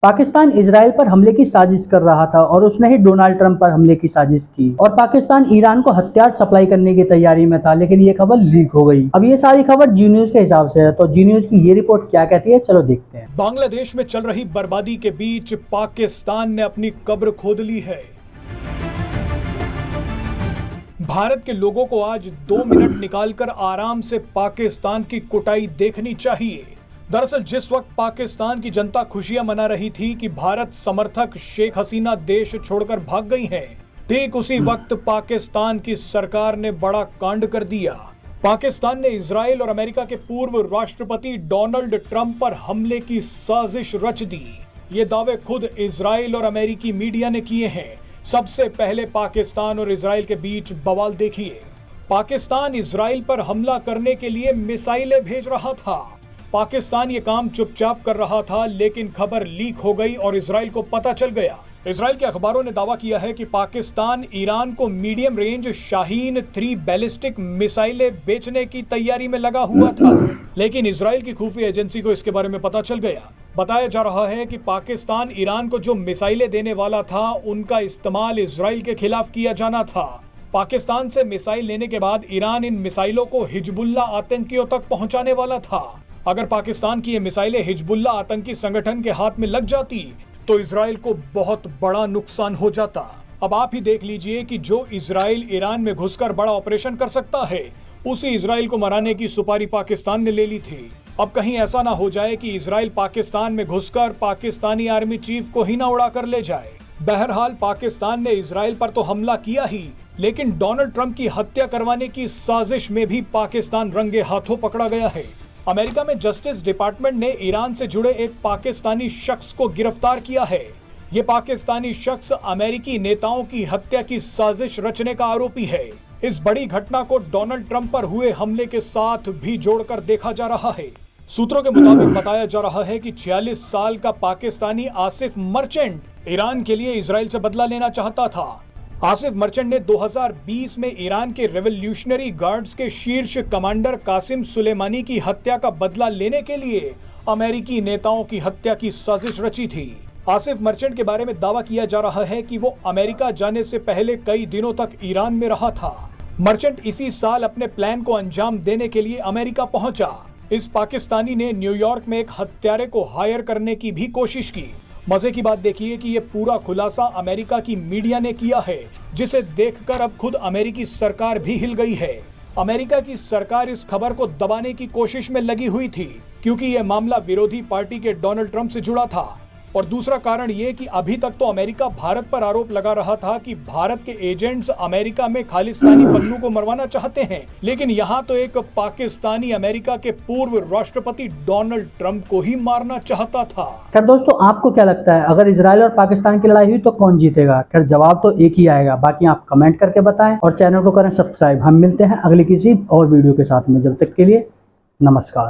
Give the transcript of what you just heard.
Pakistan Israel पर हमले की साजिश कर रहा था और उसने ही डोनाल्ड ट्रंप पर हमले की साजिश की और पाकिस्तान ईरान को हथियार सप्लाई करने की तैयारी में था, लेकिन ये खबर लीक हो गई। अब ये सारी खबर जी न्यूज के हिसाब से है, तो जी न्यूज की ये रिपोर्ट क्या कहती है, चलो देखते हैं। बांग्लादेश में चल रही बर्बादी के बीच पाकिस्तान ने अपनी कब्र खोद ली है। भारत के लोगों को आज 2 मिनट निकालकर आराम से पाकिस्तान की कुटाई देखनी चाहिए। दरअसल जिस वक्त पाकिस्तान की जनता खुशियां मना रही थी कि भारत समर्थक शेख हसीना देश छोड़कर भाग गई हैं, ठीक उसी वक्त पाकिस्तान की सरकार ने बड़ा कांड कर दिया। पाकिस्तान ने इजराइल और अमेरिका के पूर्व राष्ट्रपति डोनाल्ड ट्रंप पर हमले की साजिश रच दी। ये दावे खुद इजराइल और अमेरिकी मीडिया ने किए हैं। सबसे पहले पाकिस्तान और इजराइल के बीच बवाल देखिए। पाकिस्तान इजराइल पर हमला करने के लिए मिसाइलें भेज रहा था। पाकिस्तान ये काम चुपचाप कर रहा था, लेकिन खबर लीक हो गई और इजराइल को पता चल गया। इजराइल के अखबारों ने दावा किया है कि पाकिस्तान ईरान को मीडियम रेंज शाहीन 3 बैलिस्टिक मिसाइलें बेचने की तैयारी में लगा हुआ था, लेकिन इजराइल की खुफिया एजेंसी को इसके बारे में पता चल गया। बताया जा रहा है कि पाकिस्तान ईरान को जो मिसाइलें देने वाला था, उनका इस्तेमाल इजराइल के खिलाफ किया जाना था। पाकिस्तान से मिसाइल लेने के बाद ईरान इन मिसाइलों को हिजबुल्ला आतंकियों तक पहुंचाने वाला था। अगर पाकिस्तान की ये मिसाइलें हिजबुल्ला आतंकी संगठन के हाथ में लग जाती तो इजराइल को बहुत बड़ा नुकसान हो जाता। अब आप ही देख लीजिए कि जो इजराइल ईरान में घुसकर बड़ा ऑपरेशन कर सकता है, उसी इजराइल को मराने की सुपारी पाकिस्तान ने ले ली थी। अब कहीं ऐसा ना हो जाए कि इजराइल पाकिस्तान में घुसकर पाकिस्तानी आर्मी चीफ को ही ना उड़ा कर ले जाए। बहरहाल पाकिस्तान ने इजराइल पर तो हमला किया ही, लेकिन डोनाल्ड ट्रंप की हत्या करवाने की साजिश में भी पाकिस्तान रंगे हाथों पकड़ा गया है। अमेरिका में जस्टिस डिपार्टमेंट ने ईरान से जुड़े एक पाकिस्तानी शख्स को गिरफ्तार किया है। ये पाकिस्तानी शख्स अमेरिकी नेताओं की हत्या की साजिश रचने का आरोपी है। इस बड़ी घटना को डोनाल्ड ट्रंप पर हुए हमले के साथ भी जोड़कर देखा जा रहा है। सूत्रों के मुताबिक बताया जा रहा है कि 46 साल का पाकिस्तानी आसिफ मर्चेंट ईरान के लिए इजराइल से बदला लेना चाहता था। आसिफ मर्चेंट ने 2020 में ईरान के रेवोल्यूशनरी गार्ड्स के शीर्ष कमांडर कासिम सुलेमानी की हत्या का बदला लेने के लिए अमेरिकी नेताओं की हत्या की साजिश रची थी। आसिफ मर्चेंट के बारे में दावा किया जा रहा है कि वो अमेरिका जाने से पहले कई दिनों तक ईरान में रहा था। मर्चेंट इसी साल अपने प्लान को अंजाम देने के लिए अमेरिका पहुंचा। इस पाकिस्तानी ने न्यूयॉर्क में एक हत्यारे को हायर करने की भी कोशिश की। मजे की बात देखिए कि ये पूरा खुलासा अमेरिका की मीडिया ने किया है, जिसे देखकर अब खुद अमेरिकी सरकार भी हिल गई है। अमेरिका की सरकार इस खबर को दबाने की कोशिश में लगी हुई थी, क्योंकि यह मामला विरोधी पार्टी के डोनाल्ड ट्रंप से जुड़ा था। और दूसरा कारण ये कि अभी तक तो अमेरिका भारत पर आरोप लगा रहा था कि भारत के एजेंट्स अमेरिका में खालिस्तानी पन्नू को मरवाना चाहते हैं, लेकिन यहाँ तो एक पाकिस्तानी अमेरिका के पूर्व राष्ट्रपति डोनाल्ड ट्रंप को ही मारना चाहता था। खैर दोस्तों, आपको क्या लगता है, अगर इजराइल और पाकिस्तान की लड़ाई हुई तो कौन जीतेगा? खैर जवाब तो एक ही आएगा। बाकी आप कमेंट करके बताएं और चैनल को करें सब्सक्राइब। हम मिलते हैं अगली किसी और वीडियो के साथ में। जब तक के लिए नमस्कार।